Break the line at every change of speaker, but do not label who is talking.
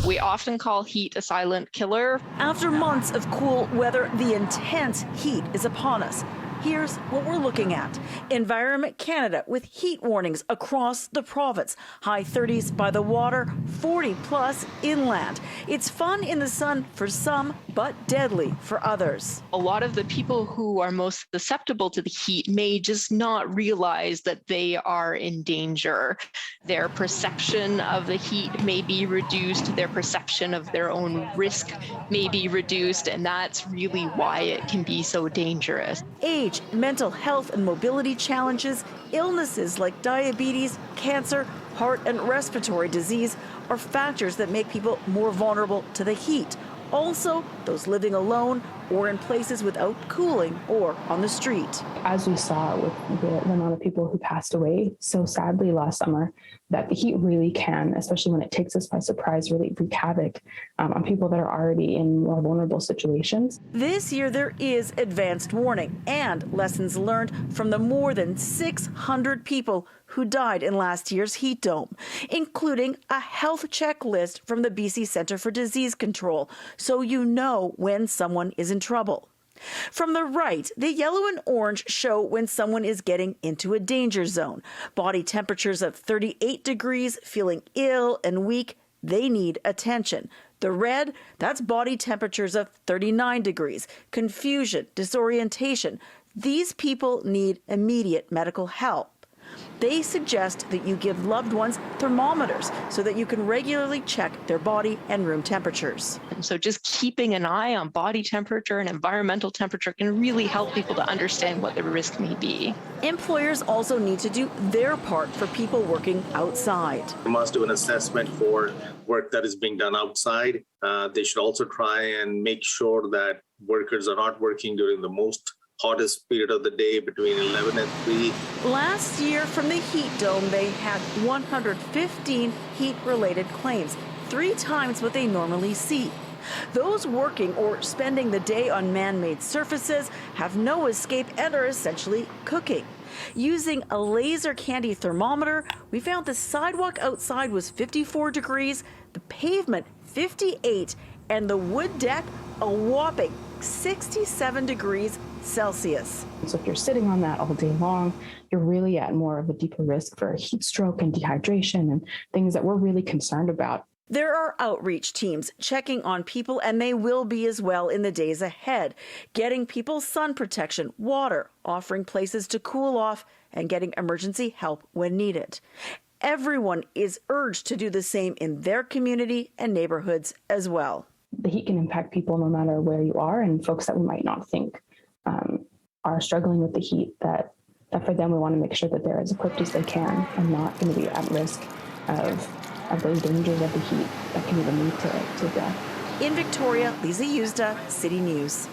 We often call heat a silent killer.
After months of cool weather, the intense heat is upon us. Here's what we're looking at. Environment Canada with heat warnings across the province. High 30s by the water, 40 plus inland. It's fun in the sun for some, but deadly for others.
A lot of the people who are most susceptible to the heat may just not realize that they are in danger. Their perception of the heat may be reduced, their perception of their own risk may be reduced, and that's really why it can be so dangerous.
Age, mental health and mobility challenges, illnesses like diabetes, cancer, heart and respiratory disease are factors that make people more vulnerable to the heat. Also, those living alone or in places without cooling or on the street.
As we saw with the amount of people who passed away so sadly last summer, that the heat really can, especially when it takes us by surprise, really wreak havoc on people that are already in more vulnerable situations.
This year there is advanced warning and lessons learned from the more than 600 people who died in last year's heat dome, including a health checklist from the BC Centre for Disease Control, so you know when someone is in trouble. From the right, the yellow and orange show when someone is getting into a danger zone. Body temperatures of 38 degrees, feeling ill and weak, they need attention. The red, that's body temperatures of 39 degrees, confusion, disorientation. These people need immediate medical help. They suggest that you give loved ones thermometers so that you can regularly check their body and room temperatures.
And so just keeping an eye on body temperature and environmental temperature can really help people to understand what the risk may be.
Employers also need to do their part for people working outside.
They must do an assessment for work that is being done outside. They should also try and make sure that workers are not working during the most hottest period of the day between 11 and 3.
Last year from the heat dome, they had 115 heat-related claims, 3 times what they normally see. Those working or spending the day on man-made surfaces have no escape and are essentially cooking. Using a laser candy thermometer, we found the sidewalk outside was 54 degrees, the pavement 58, and the wood deck a whopping 67 degrees Celsius.
So if you're sitting on that all day long, you're really at more of a deeper risk for heat stroke and dehydration and things that we're really concerned about.
There are outreach teams checking on people, and they will be as well in the days ahead, getting people sun protection, water, offering places to cool off, and getting emergency help when needed. Everyone is urged to do the same in their community and neighborhoods as well.
The heat can impact people no matter where you are, and folks that we might not think are struggling with the heat, that for them we want to make sure that they're as equipped as they can and not going to be at risk of those dangers of the heat that can even lead to death.
In Victoria, Liza Yuzda, City News.